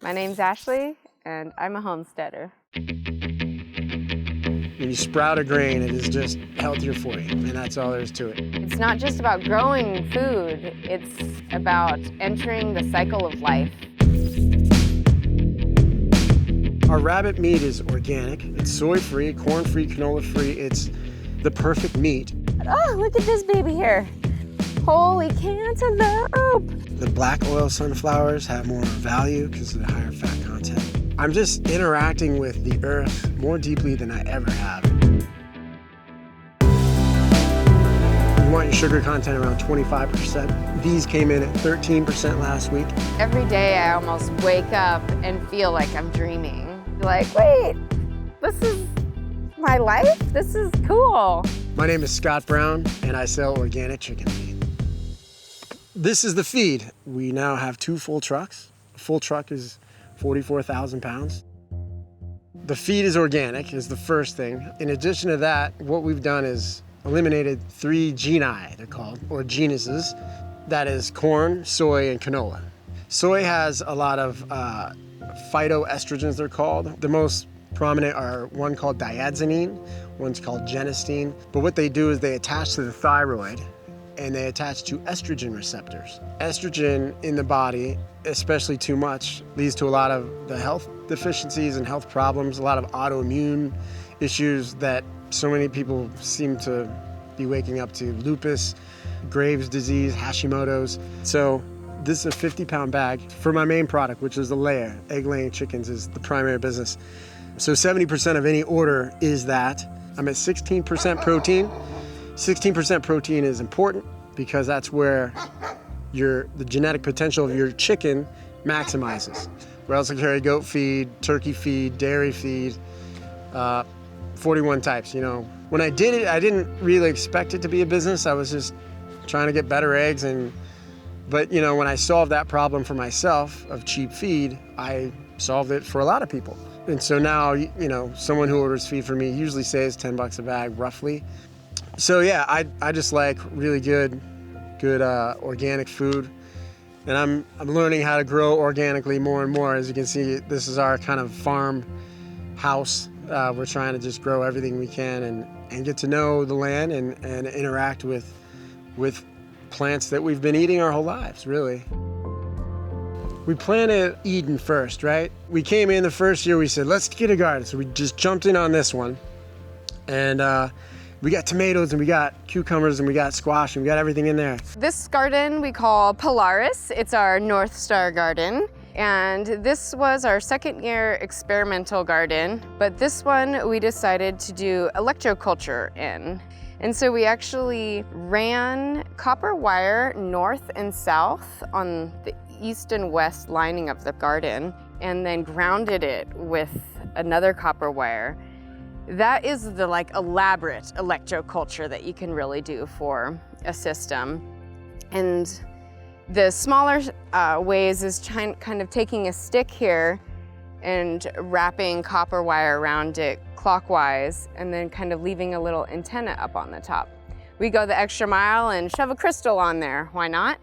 My name's Ashley, and I'm a homesteader. When you sprout a grain, it is just healthier for you, and that's all there is to it. It's not just about growing food, it's about entering the cycle of life. Our rabbit meat is organic. It's soy-free, corn-free, canola-free. It's the perfect meat. Oh, look at this baby here. Holy cantaloupe! The black oil sunflowers have more value because of the higher fat content. I'm just interacting with the earth more deeply than I ever have. You want your sugar content around 25%. These came in at 13% last week. Every day I almost wake up and feel like I'm dreaming. Like, wait, this is my life? This is cool. My name is Scott Brown, and I sell organic chicken feed. This is the feed. We now have 2 full trucks. A full truck is 44,000 pounds. The feed is organic, is the first thing. In addition to that, what we've done is eliminated 3 genii, they're called, or genuses. That is corn, soy, and canola. Soy has a lot of phytoestrogens, they're called. The most prominent are one called diazineine, one's called genistein. But what they do is they attach to the thyroid, and they attach to estrogen receptors. Estrogen in the body, especially too much, leads to a lot of the health deficiencies and health problems, a lot of autoimmune issues that so many people seem to be waking up to. Lupus, Graves' disease, Hashimoto's. So this is a 50-pound bag for my main product, which is the layer. Egg-laying chickens is the primary business. So 70% of any order is that. I'm at 16% protein. 16% protein is important because that's where the genetic potential of your chicken maximizes. We also carry goat feed, turkey feed, dairy feed, 41 types, you know. When I did it, I didn't really expect it to be a business. I was just trying to get better eggs, but you know, when I solved that problem for myself of cheap feed, I solved it for a lot of people. And so now, you know, someone who orders feed from me usually saves $10 a bag, roughly. So yeah, I just like really good organic food, and I'm learning how to grow organically more and more. As you can see, this is our kind of farm house. We're trying to just grow everything we can and get to know the land and interact with plants that we've been eating our whole lives, really. We planted Eden first, right? We came in the first year, we said, let's get a garden. So we just jumped in on this one, and we got tomatoes and we got cucumbers and we got squash and we got everything in there. This garden we call Polaris. It's our North Star garden. And this was our 2nd year experimental garden, but this one we decided to do electroculture in. And so we actually ran copper wire north and south on the east and west lining of the garden, and then grounded it with another copper wire. That is the elaborate electroculture that you can really do for a system. And the smaller ways is kind of taking a stick here and wrapping copper wire around it clockwise, and then kind of leaving a little antenna up on the top. We go the extra mile and shove a crystal on there. Why not?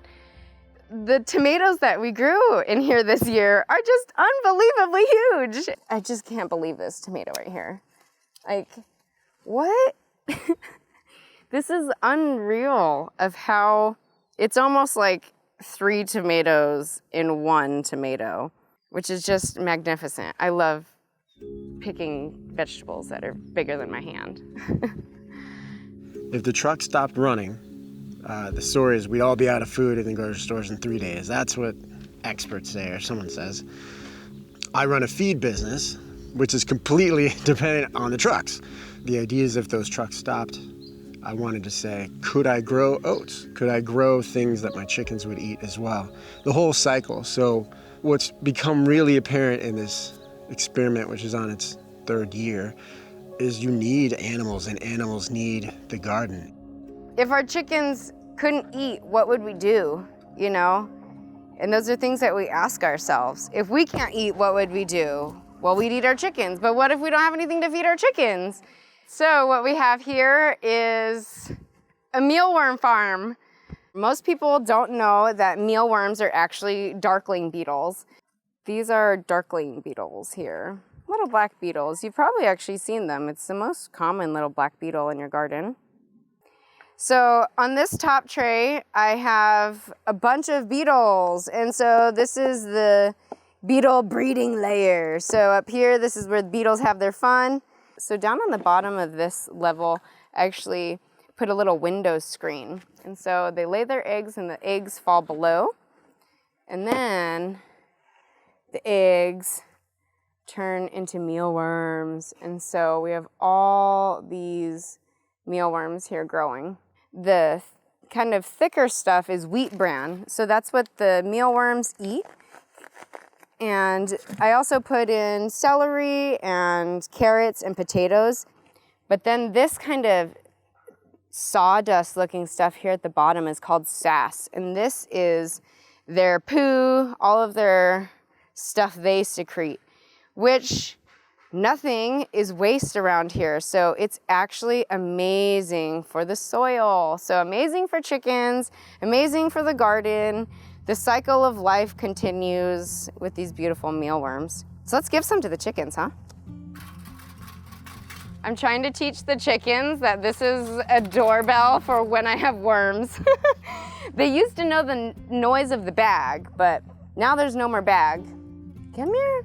The tomatoes that we grew in here this year are just unbelievably huge. I just can't believe this tomato right here. Like, what? This is unreal of how it's almost like 3 tomatoes in 1 tomato, which is just magnificent. I love picking vegetables that are bigger than my hand. If the truck stopped running, the story is we'd all be out of food and then go to stores in 3 days. That's what experts say, or someone says. I run a feed business, which is completely dependent on the trucks. The idea is if those trucks stopped, I wanted to say, could I grow oats? Could I grow things that my chickens would eat as well? The whole cycle. So what's become really apparent in this experiment, which is on its 3rd year, is you need animals, and animals need the garden. If our chickens couldn't eat, what would we do, you know? And those are things that we ask ourselves. If we can't eat, what would we do? Well, we'd eat our chickens, but what if we don't have anything to feed our chickens? So what we have here is a mealworm farm. Most people don't know that mealworms are actually darkling beetles. These are darkling beetles here. Little black beetles. You've probably actually seen them. It's the most common little black beetle in your garden. So on this top tray, I have a bunch of beetles. And so this is the beetle breeding layer. So up here, this is where the beetles have their fun. So down on the bottom of this level, I actually put a little window screen. And so they lay their eggs and the eggs fall below. And then the eggs turn into mealworms. And so we have all these mealworms here growing. The kind of thicker stuff is wheat bran. So that's what the mealworms eat. And I also put in celery and carrots and potatoes. But then this kind of sawdust looking stuff here at the bottom is called sass. And this is their poo, all of their stuff they secrete, which nothing is waste around here. So it's actually amazing for the soil. So amazing for chickens, amazing for the garden. The cycle of life continues with these beautiful mealworms. So let's give some to the chickens, huh? I'm trying to teach the chickens that this is a doorbell for when I have worms. They used to know the noise of the bag, but now there's no more bag. Come here.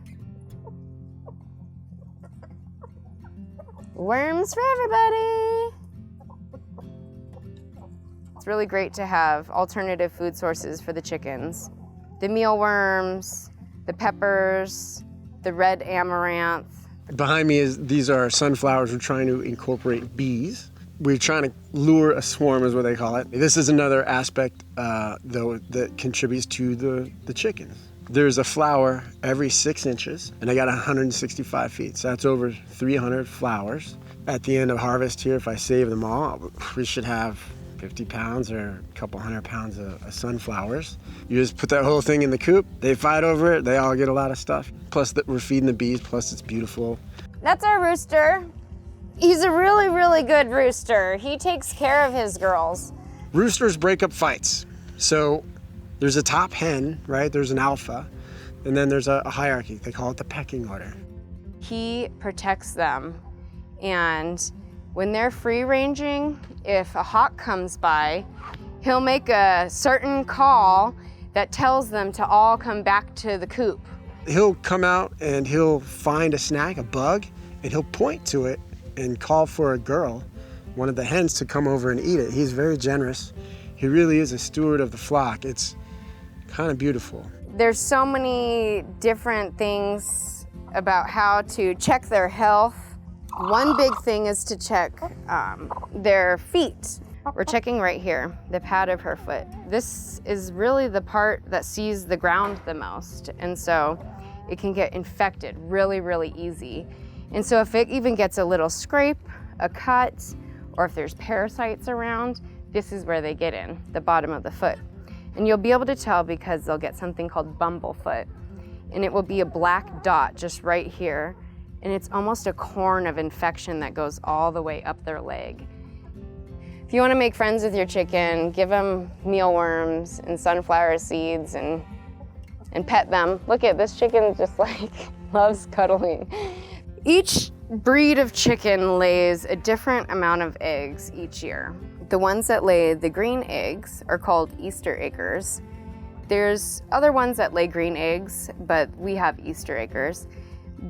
Worms for everybody. It's really great to have alternative food sources for the chickens. The mealworms, the peppers, the red amaranth. Behind me these are sunflowers. We're trying to incorporate bees. We're trying to lure a swarm is what they call it. This is another aspect though that contributes to the chickens. There's a flower every 6 inches, and I got 165 feet. So that's over 300 flowers. At the end of harvest here, if I save them all, we should have 50 pounds or a couple 100 pounds of sunflowers. You just put that whole thing in the coop, they fight over it, they all get a lot of stuff. Plus we're feeding the bees, plus it's beautiful. That's our rooster. He's a really, really good rooster. He takes care of his girls. Roosters break up fights. So there's a top hen, right? There's an alpha, and then there's a hierarchy. They call it the pecking order. He protects them, and when they're free ranging, if a hawk comes by, he'll make a certain call that tells them to all come back to the coop. He'll come out and he'll find a snack, a bug, and he'll point to it and call for a girl, one of the hens, to come over and eat it. He's very generous. He really is a steward of the flock. It's kind of beautiful. There's so many different things about how to check their health. One big thing is to check their feet. We're checking right here, the pad of her foot. This is really the part that sees the ground the most, and so it can get infected really, really easy. And so if it even gets a little scrape, a cut, or if there's parasites around, this is where they get in, the bottom of the foot. And you'll be able to tell because they'll get something called bumblefoot, and it will be a black dot just right here. And it's almost a corn of infection that goes all the way up their leg. If you want to make friends with your chicken, give them mealworms and sunflower seeds and pet them. Look at this chicken, just like loves cuddling. Each breed of chicken lays a different amount of eggs each year. The ones that lay the green eggs are called Easter eggs. There's other ones that lay green eggs, but we have Easter eggs.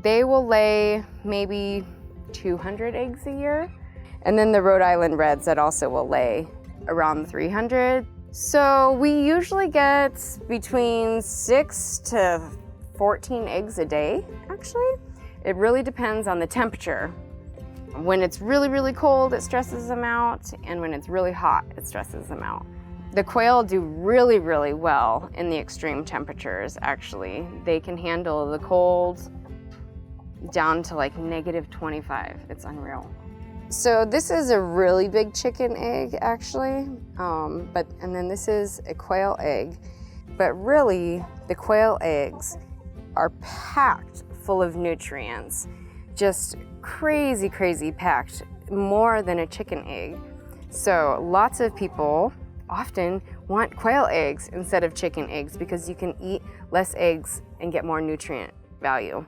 They will lay maybe 200 eggs a year. And then the Rhode Island Reds that also will lay around 300. So we usually get between 6 to 14 eggs a day, actually. It really depends on the temperature. When it's really, really cold, it stresses them out. And when it's really hot, it stresses them out. The quail do really, really well in the extreme temperatures, actually. They can handle the cold down to like -25. It's unreal. So this is a really big chicken egg, actually. And then this is a quail egg. But really, the quail eggs are packed full of nutrients. Just crazy, crazy packed, more than a chicken egg. So lots of people often want quail eggs instead of chicken eggs because you can eat less eggs and get more nutrient value.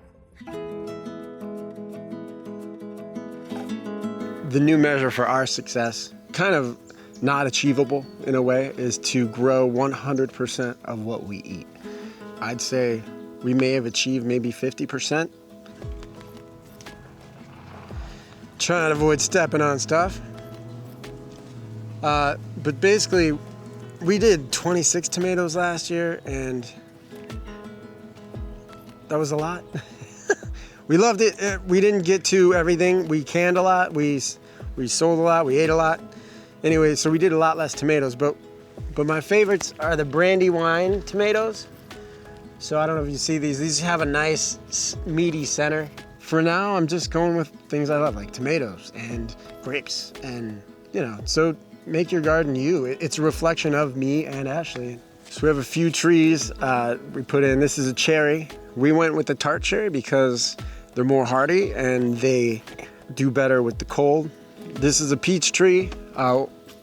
The new measure for our success, kind of not achievable in a way, is to grow 100% of what we eat. I'd say we may have achieved maybe 50%. Trying to avoid stepping on stuff. But basically, we did 26 tomatoes last year, and that was a lot. We loved it. We didn't get to everything. We canned a lot. We sold a lot. We ate a lot. Anyway, so we did a lot less tomatoes. But my favorites are the Brandywine tomatoes. So I don't know if you see these. These have a nice meaty center. For now, I'm just going with things I love, like tomatoes and grapes, and so make your garden you. It's a reflection of me and Ashley. So we have a few trees we put in. This is a cherry. We went with the tart cherry because they're more hardy and they do better with the cold. This is a peach tree.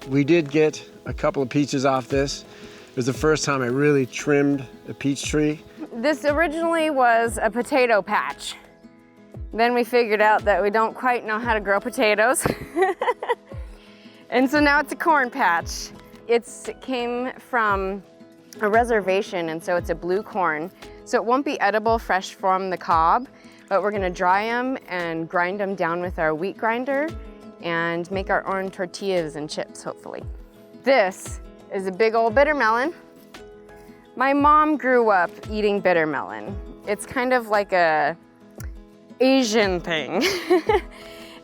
We did get a couple of peaches off this. It was the first time I really trimmed a peach tree. This originally was a potato patch. Then we figured out that we don't quite know how to grow potatoes. And so now it's a corn patch. It came from a reservation, and so it's a blue corn. So it won't be edible fresh from the cob, but we're gonna dry them and grind them down with our wheat grinder and make our own tortillas and chips, hopefully. This is a big old bitter melon. My mom grew up eating bitter melon. It's kind of like a Asian thing.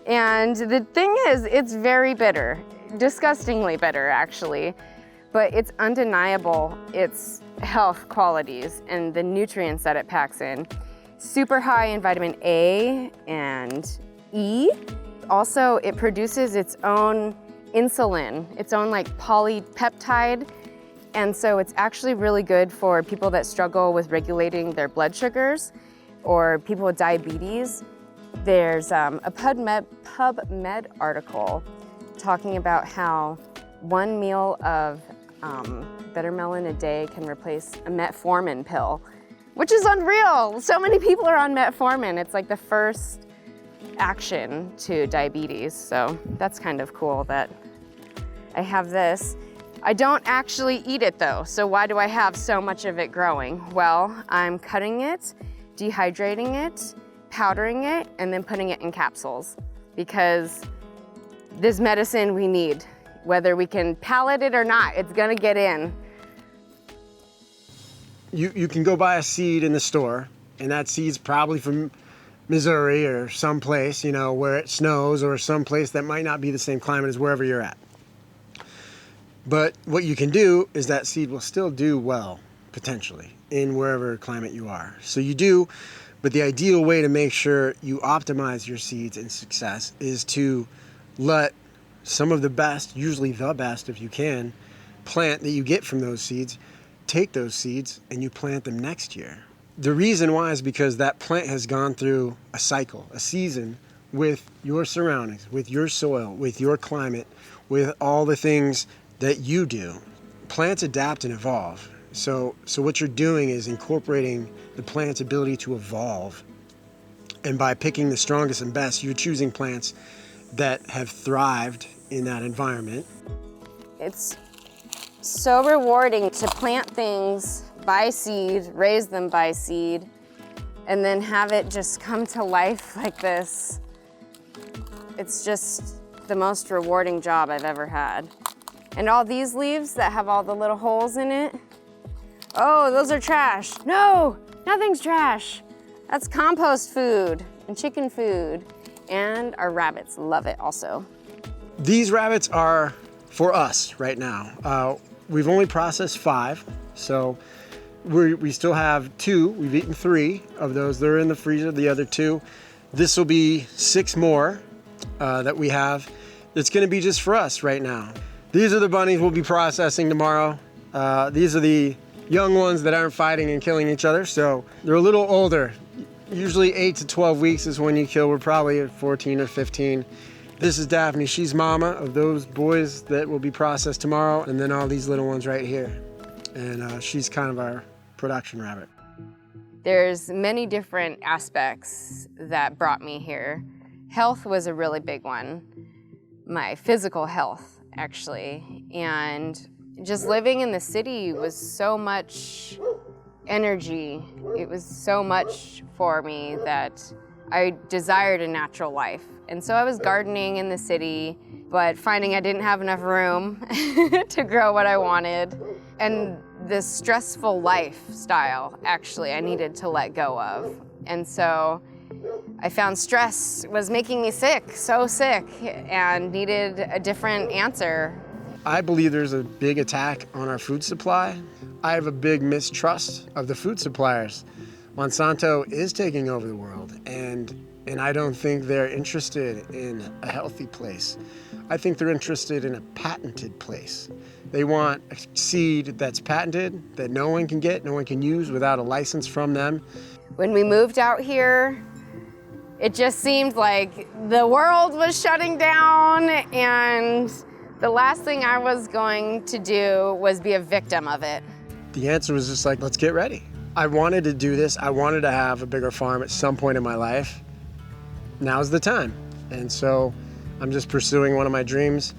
And the thing is, it's very bitter, disgustingly bitter actually, but it's undeniable its health qualities and the nutrients that it packs in. Super high in vitamin A and E. Also, it produces its own insulin, its own like polypeptide, and so it's actually really good for people that struggle with regulating their blood sugars or people with diabetes. There's a PubMed article talking about how one meal of bitter melon a day can replace a metformin pill, which is unreal. So many people are on metformin. It's like the first action to diabetes. So that's kind of cool that I have this. I don't actually eat it though. So why do I have so much of it growing? Well, I'm cutting it, dehydrating it, powdering it, and then putting it in capsules because this medicine we need. Whether we can palate it or not, it's gonna get in. You can go buy a seed in the store, and that seed's probably from Missouri or someplace, where it snows, or someplace that might not be the same climate as wherever you're at. But what you can do is that seed will still do well, potentially, in wherever climate you are. So you do, but the ideal way to make sure you optimize your seeds and success is to let some of the best, usually the best if you can, plant that you get from those seeds, take those seeds and you plant them next year. The reason why is because that plant has gone through a cycle, a season with your surroundings, with your soil, with your climate, with all the things that you do. Plants adapt and evolve. So what you're doing is incorporating the plant's ability to evolve. And by picking the strongest and best, you're choosing plants that have thrived in that environment. It's so rewarding to plant things by seed, raise them by seed, and then have it just come to life like this. It's just the most rewarding job I've ever had. And all these leaves that have all the little holes in it, oh, those are trash. No, nothing's trash. That's compost food and chicken food. And our rabbits love it also. These rabbits are for us right now. We've only processed 5, so we still have 2. We've eaten 3 of those. They're in the freezer, the other 2. This will be 6 more that we have. It's gonna be just for us right now. These are the bunnies we'll be processing tomorrow. These are the young ones that aren't fighting and killing each other, so they're a little older. Usually 8 to 12 weeks is when you kill. We're probably at 14 or 15. This is Daphne. She's mama of those boys that will be processed tomorrow, and then all these little ones right here. And she's kind of our production rabbit. There's many different aspects that brought me here. Health was a really big one. My physical health, actually. And just living in the city was so much energy. It was so much for me that I desired a natural life. And so I was gardening in the city, but finding I didn't have enough room to grow what I wanted. And this stressful lifestyle, actually, I needed to let go of. And so I found stress was making me sick, so sick, and needed a different answer. I believe there's a big attack on our food supply. I have a big mistrust of the food suppliers. Monsanto is taking over the world, and I don't think they're interested in a healthy place. I think they're interested in a patented place. They want a seed that's patented, that no one can get, no one can use without a license from them. When we moved out here, it just seemed like the world was shutting down, and the last thing I was going to do was be a victim of it. The answer was just like, let's get ready. I wanted to do this. I wanted to have a bigger farm at some point in my life. Now's the time. And so I'm just pursuing one of my dreams.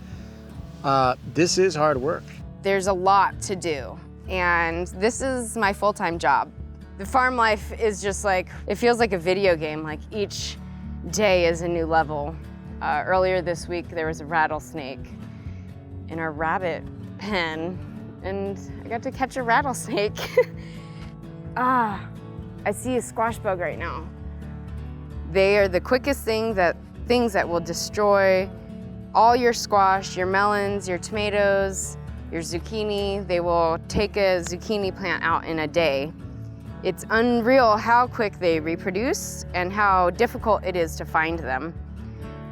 This is hard work. There's a lot to do, and this is my full-time job. The farm life is just like, it feels like a video game, like each day is a new level. Earlier this week, there was a rattlesnake in our rabbit pen, and I got to catch a rattlesnake. I see a squash bug right now. They are the quickest things that will destroy all your squash, your melons, your tomatoes, your zucchini. They will take a zucchini plant out in a day. It's unreal how quick they reproduce and how difficult it is to find them.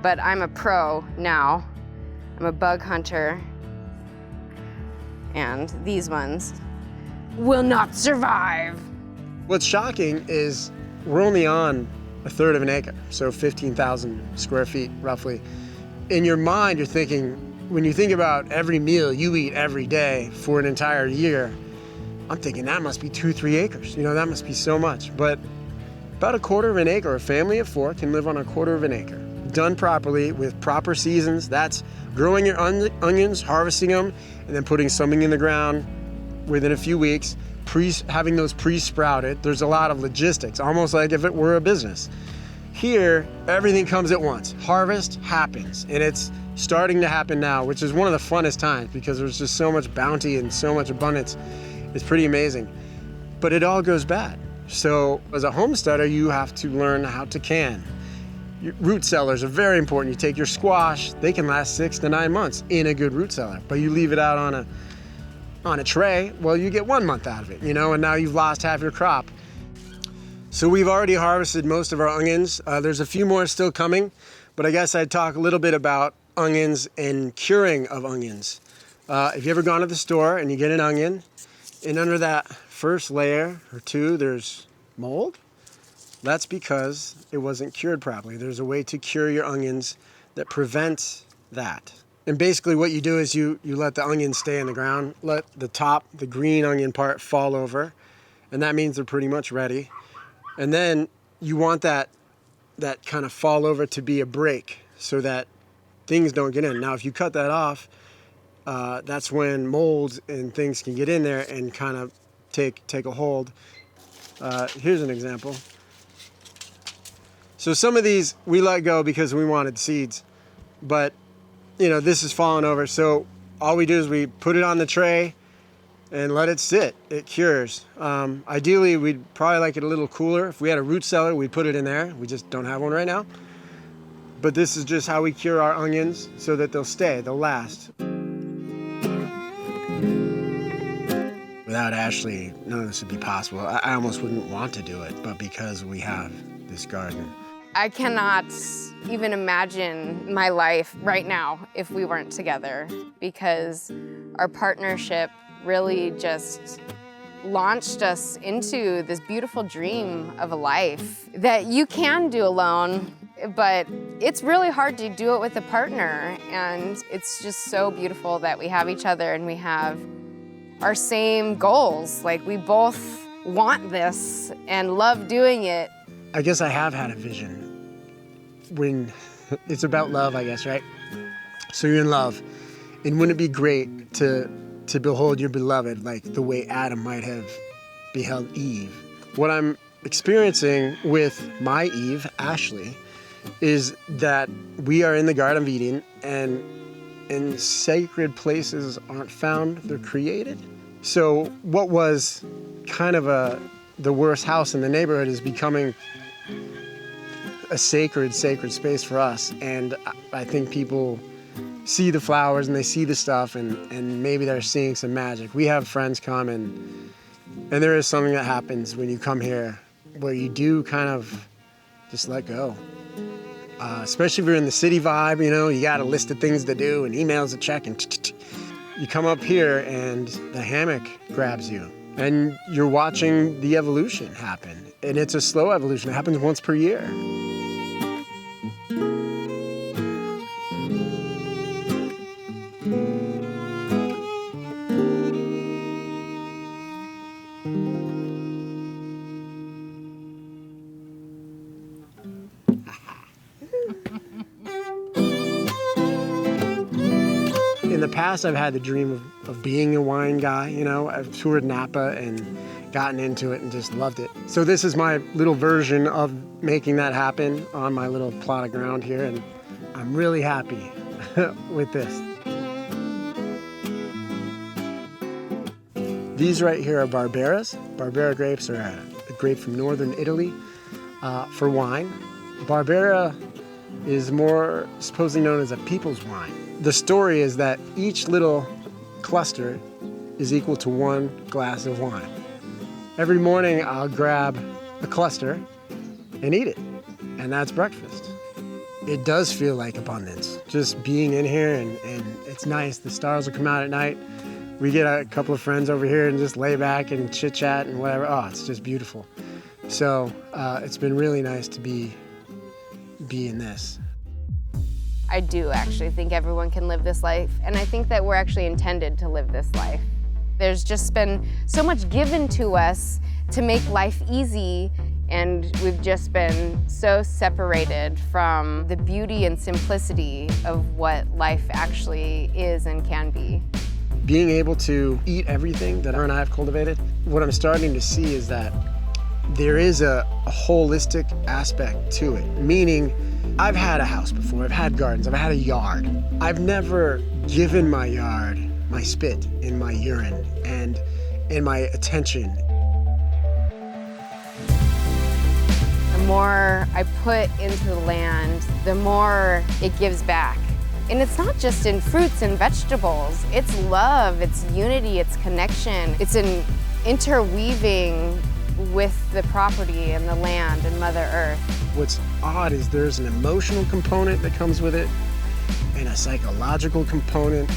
But I'm a pro now. I'm a bug hunter. And these ones will not survive. What's shocking is we're only on a third of an acre, so 15,000 square feet roughly. In your mind, you're thinking, when you think about every meal you eat every day for an entire year, I'm thinking that must be 2-3 acres. You know, that must be so much. But about a quarter of an acre, a family of 4 can live on a quarter of an acre. Done properly with proper seasons, that's growing your onions, harvesting them, and then putting something in the ground within a few weeks, having those pre-sprouted. There's a lot of logistics, almost like if it were a business. Here, everything comes at once. Harvest happens, and it's starting to happen now, which is one of the funnest times because there's just so much bounty and so much abundance. It's pretty amazing, but it all goes bad. So as a homesteader, you have to learn how to can. Root cellars are very important. You take your squash, they can last 6 to 9 months in a good root cellar, but you leave it out on a tray, well, you get 1 month out of it, you know, and now you've lost half your crop. So we've already harvested most of our onions. There's a few more still coming, but I guess I'd talk a little bit about onions and curing of onions. If you ever gone to the store and you get an onion, and under that first layer or 2, there's mold, that's because it wasn't cured properly. There's a way to cure your onions that prevents that. And basically what you do is you let the onions stay in the ground, let the top, the green onion part fall over, and that means they're pretty much ready. And then you want that kind of fall over to be a break so that things don't get in. Now if you cut that off, that's when molds and things can get in there and kind of take a hold. Here's an example. So some of these we let go because we wanted seeds, but you know, this is falling over. So all we do is we put it on the tray and let it sit. It cures. Ideally, we'd probably like it a little cooler. If we had a root cellar, we'd put it in there. We just don't have one right now. But this is just how we cure our onions so that they'll stay, they'll last. Without Ashley, none of this would be possible. I almost wouldn't want to do it, but because we have this garden. I cannot even imagine my life right now if we weren't together, because our partnership really just launched us into this beautiful dream of a life that you can do alone, but it's really hard to do it with a partner. And it's just so beautiful that we have each other and we have our same goals. Like, we both want this and love doing it. I guess I have had a vision when it's about love, I guess, right? So you're in love, and wouldn't it be great to behold your beloved like the way Adam might have beheld Eve? What I'm experiencing with my Eve, Ashley, is that we are in the Garden of Eden, and sacred places aren't found, they're created. So what was kind of the worst house in the neighborhood is becoming a sacred space for us. And I think people see the flowers and they see the stuff, and maybe they're seeing some magic. We have friends come, and there is something that happens when you come here where you do kind of just let go. Especially if you're in the city vibe, you know, you got a list of things to do and emails to check, and you come up here and the hammock grabs you, and you're watching the evolution happen. And it's a slow evolution. It happens once per year. In the past, I've had the dream of being a wine guy, you know. I've toured Napa and gotten into it and just loved it. So this is my little version of making that happen on my little plot of ground here, and I'm really happy with this. These right here are Barberas. Barbera grapes are a grape from northern Italy for wine. Barbera is more supposedly known as a people's wine. The story is that each little cluster is equal to one glass of wine. Every morning I'll grab a cluster and eat it, and that's breakfast. It does feel like abundance, just being in here, and it's nice. The stars will come out at night. We get a couple of friends over here and just lay back and chit chat and whatever. Oh, it's just beautiful. So it's been really nice to be in this. I do actually think everyone can live this life, and I think that we're actually intended to live this life. There's just been so much given to us to make life easy, and we've just been so separated from the beauty and simplicity of what life actually is and can be. Being able to eat everything that her and I have cultivated, what I'm starting to see is that there is a holistic aspect to it, meaning I've had a house before, I've had gardens, I've had a yard. I've never given my yard my spit and my urine and my attention. The more I put into the land, the more it gives back. And it's not just in fruits and vegetables, it's love, it's unity, it's connection, it's an interweaving with the property and the land and Mother Earth. What's odd is there's an emotional component that comes with it, and a psychological component,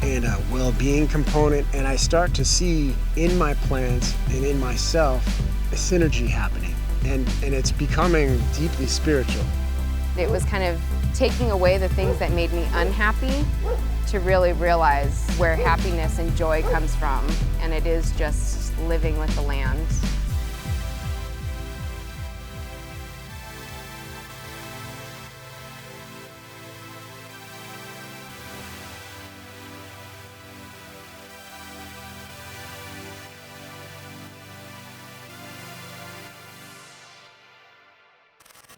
and a well-being component, and I start to see in my plants and in myself a synergy happening, and it's becoming deeply spiritual. It was kind of taking away the things that made me unhappy to really realize where happiness and joy comes from, and it is just living with the land.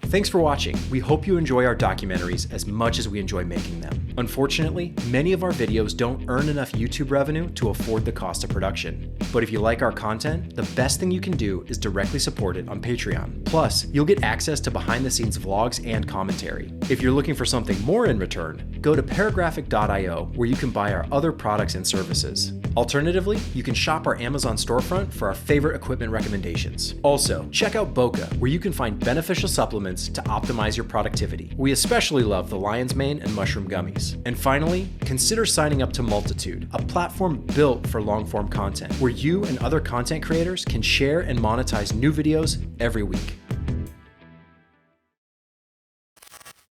Thanks for watching. We hope you enjoy our documentaries as much as we enjoy making them. Unfortunately, many of our videos don't earn enough YouTube revenue to afford the cost of production. But if you like our content, the best thing you can do is directly support it on Patreon. Plus, you'll get access to behind-the-scenes vlogs and commentary. If you're looking for something more in return, go to paragraphic.io where you can buy our other products and services. Alternatively, you can shop our Amazon storefront for our favorite equipment recommendations. Also, check out Boca, where you can find beneficial supplements to optimize your productivity. We especially love the lion's mane and mushroom gummies. And finally, consider signing up to Multitude, a platform built for long-form content, where you and other content creators can share and monetize new videos every week.